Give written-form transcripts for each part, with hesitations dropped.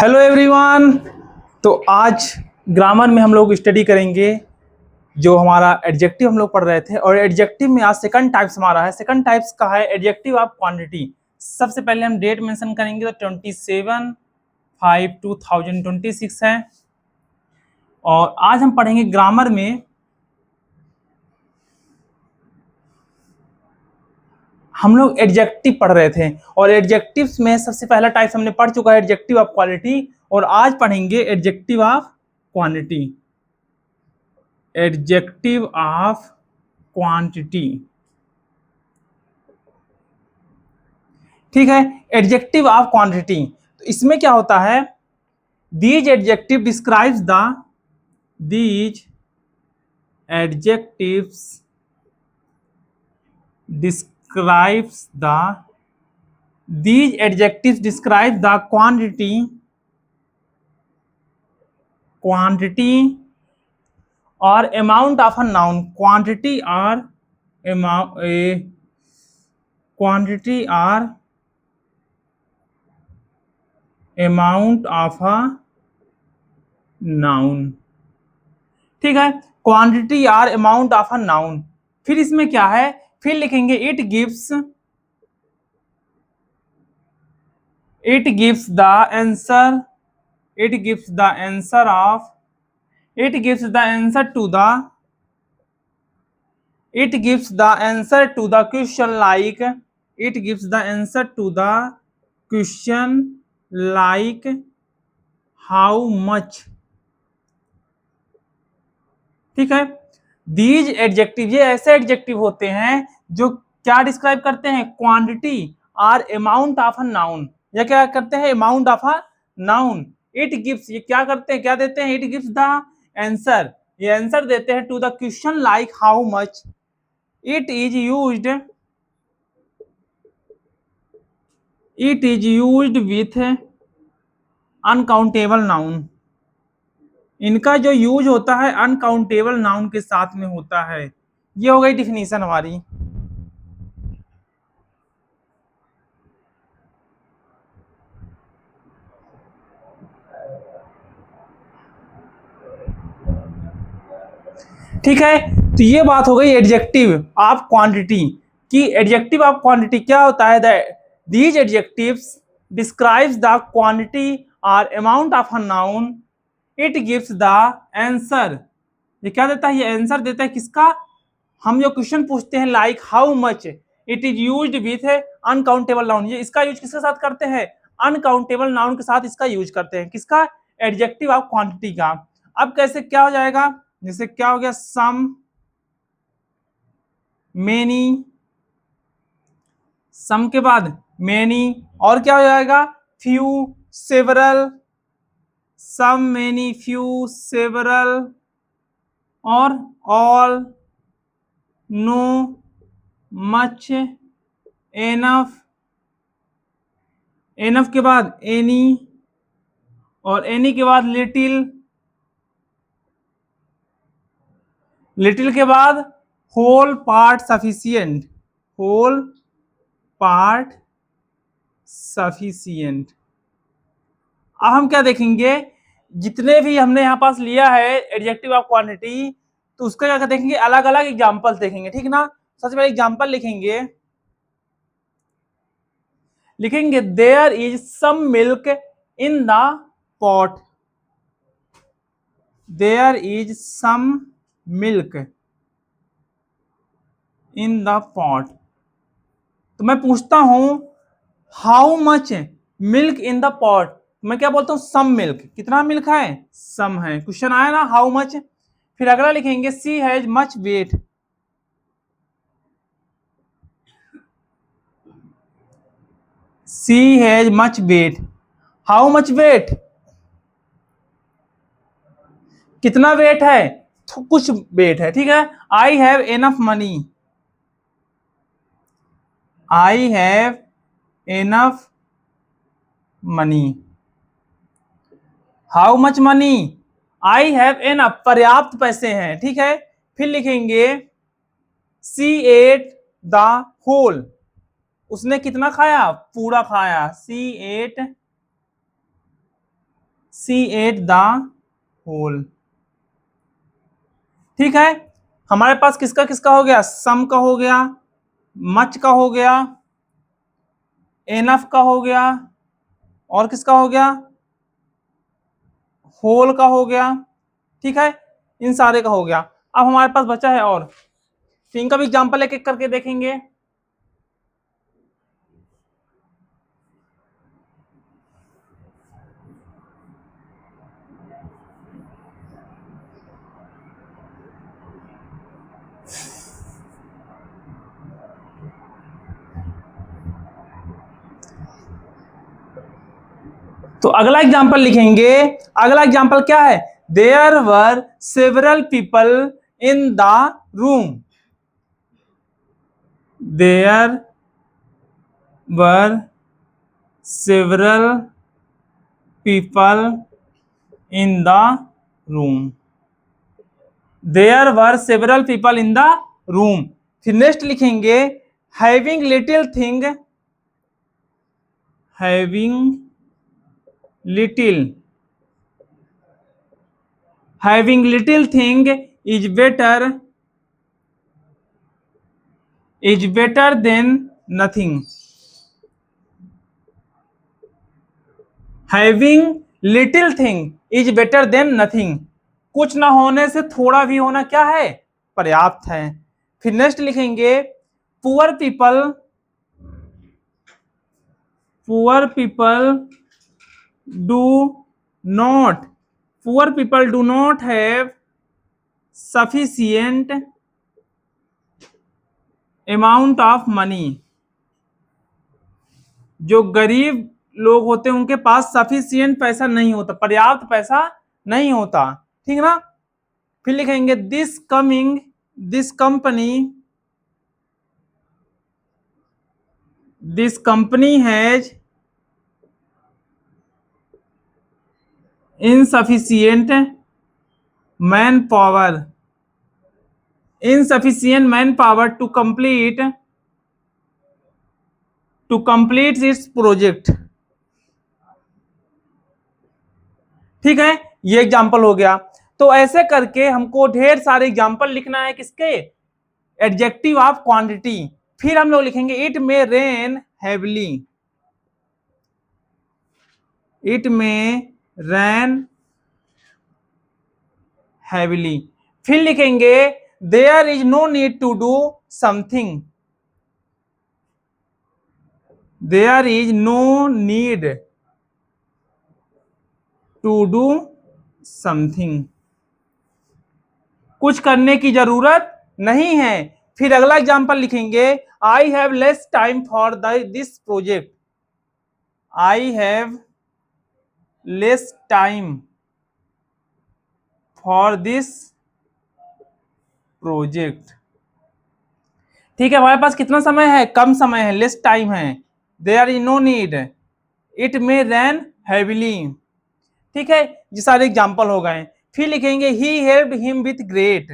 Hello everyone. तो आज grammar में हम लोग स्टडी करेंगे जो हमारा एडजेक्टिव हम लोग पढ़ रहे थे, और एडजेक्टिव में आज सेकंड टाइप्स हमारा है। सेकंड टाइप्स का है एडजेक्टिव ऑफ क्वांटिटी। सबसे पहले हम डेट मेंशन करेंगे तो 27/5/2026 है। और आज हम पढ़ेंगे ग्रामर में हम लोग एडजेक्टिव पढ़ रहे थे, और एडजेक्टिव्स में सबसे पहला टाइप हमने पढ़ चुका है एडजेक्टिव ऑफ क्वालिटी, और आज पढ़ेंगे adjective of quantity. Adjective of quantity, ठीक है। एडजेक्टिव ऑफ क्वांटिटी, तो इसमें क्या होता है, these adjective describes the these adjectives describes the these adjectives describe the quantity or amount of a noun. Quantity or amount of a noun, ठीक है। Quantity और अमाउंट ऑफ अ नाउन। फिर इसमें क्या है, फिर लिखेंगे it gives the answer to the question like how much, ठीक है। दीज एडजेक्टिव, ये ऐसे एडजेक्टिव होते हैं जो क्या डिस्क्राइब करते हैं, क्वांटिटी और अमाउंट ऑफ अ नाउन, या क्या करते हैं, amount of a noun. It gives, ये क्या करते हैं, क्या देते हैं, इट गिव्स द आंसर, ये आंसर देते हैं to the question like how much. It is used with uncountable noun. इनका जो यूज होता है अनकाउंटेबल नाउन के साथ में होता है। ये हो गई डिफिनीशन हमारी। ठीक है, तो ये बात हो गई एडजेक्टिव ऑफ क्वांटिटी की। एडजेक्टिव ऑफ क्वांटिटी क्या होता है, these adjectives describes the quantity और amount of a noun. It gives the answer, ये क्या देता है, ये आंसर देता है किसका, हम जो क्वेश्चन पूछते हैं like how much. It is used with uncountable noun, ये इसका यूज किसके साथ करते हैं, अनकाउंटेबल नाउन के साथ इसका यूज करते हैं, किसका, एडजेक्टिव ऑफ क्वांटिटी का। अब कैसे क्या हो जाएगा, जैसे क्या हो गया, सम, मेनी, सम के बाद मेनी, और क्या हो जाएगा, few, several, some, many, few, several, और all, no, much, enough, enough के बाद एनी, और एनी के बाद लिटिल, लिटिल के बाद whole part sufficient, whole part sufficient. अब हम क्या देखेंगे, जितने भी हमने यहाँ पास लिया है एडजेक्टिव ऑफ क्वांटिटी, तो उसका क्या देखेंगे, अलग अलग एग्जांपल्स देखेंगे, ठीक ना। सबसे पहले एग्जांपल लिखेंगे there is some milk in the pot, there is some milk in the pot. तो मैं पूछता हूं how much milk in the pot, मैं क्या बोलता हूं, सम मिल्क, कितना मिल्क है, सम है। क्वेश्चन आया ना, हाउ मच। फिर अगला लिखेंगे she has much weight, she has much weight, how much weight, कितना वेट है, तो कुछ वेट है, ठीक है। I have enough money, I have enough money, how much money, I have enough, पर्याप्त पैसे हैं, ठीक है। फिर लिखेंगे सी एट द होल, उसने कितना खाया, पूरा खाया, she ate she ate the whole. ठीक है, हमारे पास किसका किसका हो गया, सम का हो गया, मच का हो गया, एनफ का हो गया, और किसका हो गया, होल का हो गया। ठीक है, इन सारे का हो गया। अब हमारे पास बचा है और, तो इनका भी एग्जाम्पल एक एक करके देखेंगे। तो अगला एग्जाम्पल लिखेंगे। अगला एग्जाम्पल क्या है, there were several people in the room. There were several people in the room. There were several people in the room. फिर नेक्स्ट लिखेंगे, having little thing, having little, having little thing is better than nothing। having little thing is better than nothing। कुछ ना होने से थोड़ा भी होना क्या है, पर्याप्त है। फिर नेक्स्ट लिखेंगे, poor people, poor people do not, poor people do not have sufficient amount of money। जो गरीब लोग होते हैं उनके पास सफिशियंट पैसा नहीं होता, पर्याप्त पैसा नहीं होता। ठीक ना। फिर लिखेंगे, this company has insufficient manpower to complete its project। ठीक है, ये एग्जाम्पल हो गया। तो ऐसे करके हमको ढेर सारे एग्जाम्पल लिखना है किसके, एडजेक्टिव ऑफ क्वांटिटी। फिर हम लोग लिखेंगे, it may rain heavily, it may rain heavily. फिर लिखेंगे, there is no need to do something, there is no need to do something, कुछ करने की जरूरत नहीं है। फिर अगला एग्जांपल लिखेंगे, I have less time for this project, I have less time for this project. ठीक है, हमारे पास कितना समय है, कम समय है, लेस टाइम है। There is no need, it may rain heavily. ठीक है, ये सारे एग्जाम्पल हो गए। फिर लिखेंगे, he helped him with great,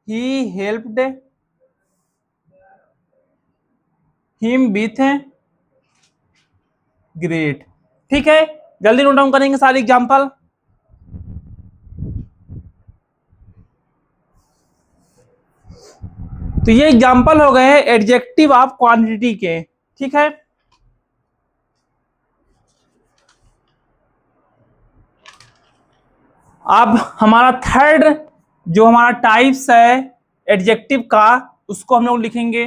he helped him with great. ठीक है, जल्दी नोट डाउन करेंगे सारे एग्जाम्पल। तो ये एग्जाम्पल हो गए एडजेक्टिव ऑफ क्वांटिटी के। ठीक है, अब हमारा थर्ड जो हमारा टाइप्स है एडजेक्टिव का, उसको हम लोग लिखेंगे।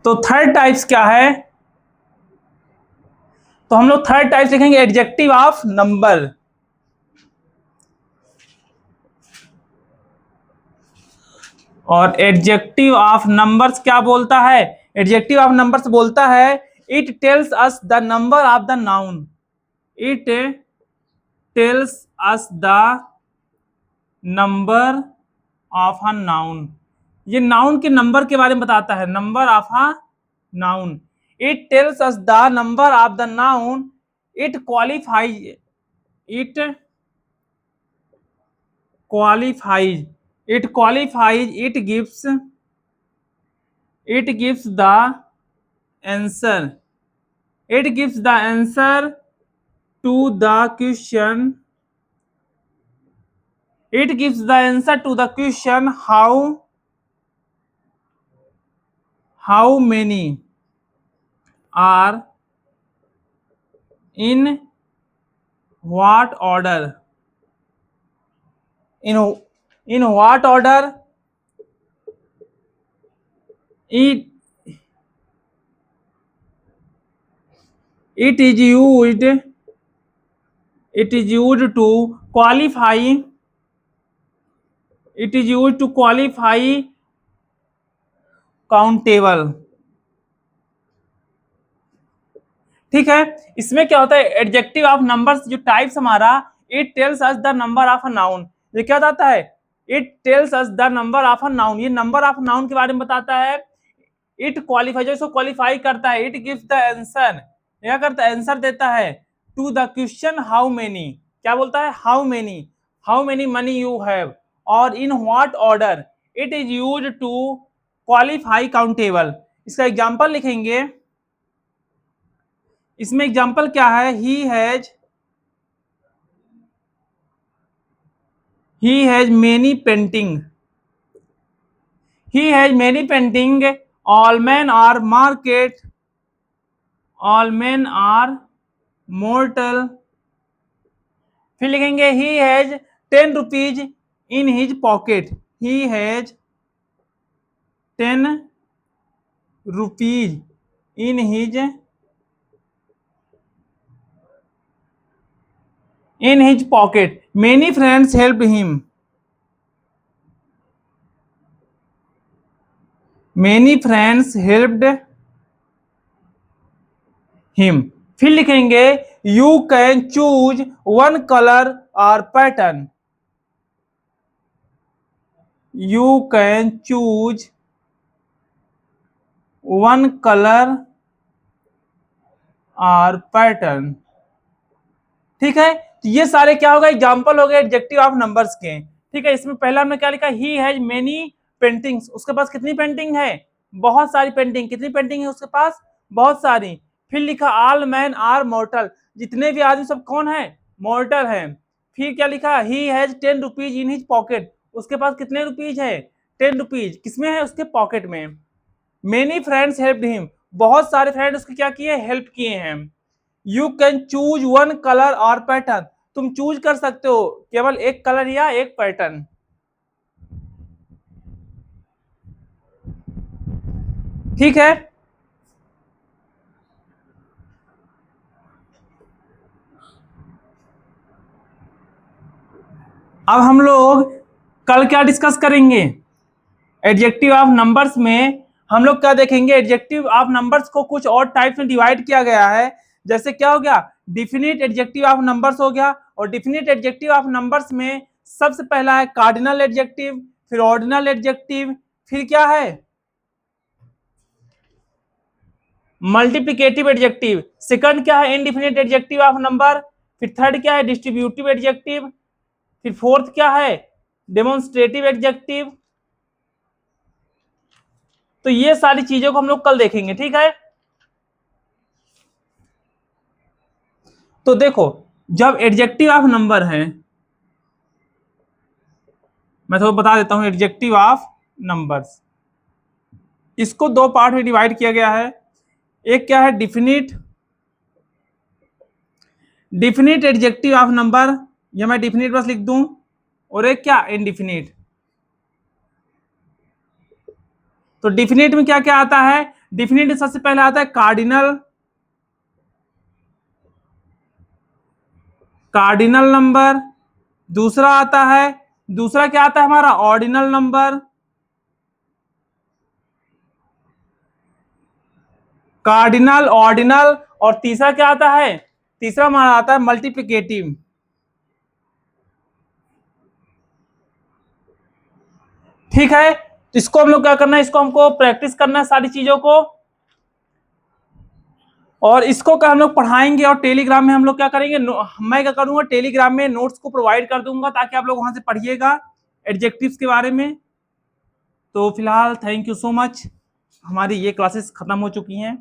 तो थर्ड टाइप्स क्या है, तो हम लोग थर्ड टाइप्स लिखेंगे, एडजेक्टिव ऑफ नंबर। और एडजेक्टिव ऑफ नंबर्स क्या बोलता है, एडजेक्टिव ऑफ नंबर्स बोलता है, it tells us the number of the noun, it tells us the number of a noun. ये नाउन के नंबर के बारे में बताता है, number of a noun. It tells us the number of the noun, it qualifies, it qualifies, it qualifies, it it gives the answer, it gives the answer to the question, it gives the answer to the question how many are in what order, in what order it it is used, it is used to qualify, it is used to qualify countable। ठीक है, इसमें क्या होता है, adjective of numbers जो types हमारा, it tells us the number of a noun, ये क्या बताता है, it tells us the number of a noun, ये नंबर ऑफ नाउन के बारे में बताता है। इट क्वालिफाई, जो इसको क्वालिफाई करता है, इट गिव्स द आंसर, क्या करता है, आंसर देता है to the question how many, क्या बोलता है, how many money you have, और in what order it is used to qualify countable. इसका एग्जांपल लिखेंगे, इसमें एग्जांपल क्या है, he has many painting, he has many painting, all men are market, all men are mortal। फिर लिखेंगे he has 10 rupees in his pocket, he has 10 rupees in his pocket, many friends helped him, many friends helped him। फिर लिखेंगे you can choose one color or pattern, you can choose one color or pattern। ठीक है, तो ये सारे क्या होगा, example हो गए एडजेक्टिव ऑफ नंबर्स के। ठीक है, इसमें पहला हमने क्या लिखा, ही हैज मेनी पेंटिंग्स, उसके पास कितनी पेंटिंग है, बहुत सारी पेंटिंग, कितनी पेंटिंग है उसके पास, बहुत सारी। फिर लिखा ऑल मैन आर मॉर्टल, जितने भी आदमी सब कौन है, मॉर्टल है। फिर क्या लिखा, he has 10 rupees in his pocket, उसके पास कितने रुपीज है, 10 रुपीज, किसमें है, उसके पॉकेट में। मेनी फ्रेंड्स हेल्प्ड हिम, बहुत सारे फ्रेंड उसके क्या किए, हेल्प किए हैं। You can choose one colour और पैटर्न, तुम चूज कर सकते हो केवल एक कलर या एक पैटर्न। ठीक है, अब हम लोग कल क्या डिस्कस करेंगे, एडजेक्टिव ऑफ नंबर्स में हम लोग क्या देखेंगे, एडजेक्टिव ऑफ नंबर्स को कुछ और टाइप्स में डिवाइड किया गया है। जैसे क्या हो गया, डिफिनिट एडजेक्टिव ऑफ नंबर्स हो गया, और डिफिनिट एडजेक्टिव ऑफ नंबर्स में सबसे पहला है कार्डिनल एडजेक्टिव, फिर ऑर्डिनल एडजेक्टिव, फिर क्या है, मल्टीप्लिकेटिव एडजेक्टिव, सेकंड क्या है, इनडिफिनिट एडजेक्टिव ऑफ नंबर, फिर थर्ड क्या है, डिस्ट्रीब्यूटिव एडजेक्टिव, फिर फोर्थ क्या है, डेमोन्स्ट्रेटिव एडजेक्टिव। तो ये सारी चीजों को हम लोग कल देखेंगे। ठीक है, तो देखो, जब एडजेक्टिव ऑफ नंबर है, मैं तो बता देता हूं एडजेक्टिव ऑफ नंबर्स, इसको दो पार्ट में डिवाइड किया गया है। एक क्या है, definite, definite adjective of number, या मैं डिफिनिट बस लिख दूं, और एक क्या, इनडिफिनिट। तो डिफिनिट में क्या क्या आता है, डिफिनिट सबसे पहले आता है कार्डिनल, कार्डिनल नंबर। दूसरा आता है, दूसरा क्या आता है हमारा, ऑर्डिनल नंबर, कार्डिनल, ऑर्डिनल, और तीसरा क्या आता है, तीसरा हमारा आता है मल्टीप्लिकेटिव। ठीक है, तो इसको हम लोग क्या करना है, इसको हमको प्रैक्टिस करना है सारी चीजों को, और इसको क्या हम लोग पढ़ाएंगे, और टेलीग्राम में हम लोग क्या करेंगे, मैं क्या करूंगा, टेलीग्राम में नोट्स को प्रोवाइड कर दूंगा ताकि आप लोग वहां से पढ़िएगा एडजेक्टिव्स के बारे में। तो फिलहाल थैंक यू सो मच। हमारी ये क्लासेस ख़त्म हो चुकी हैं।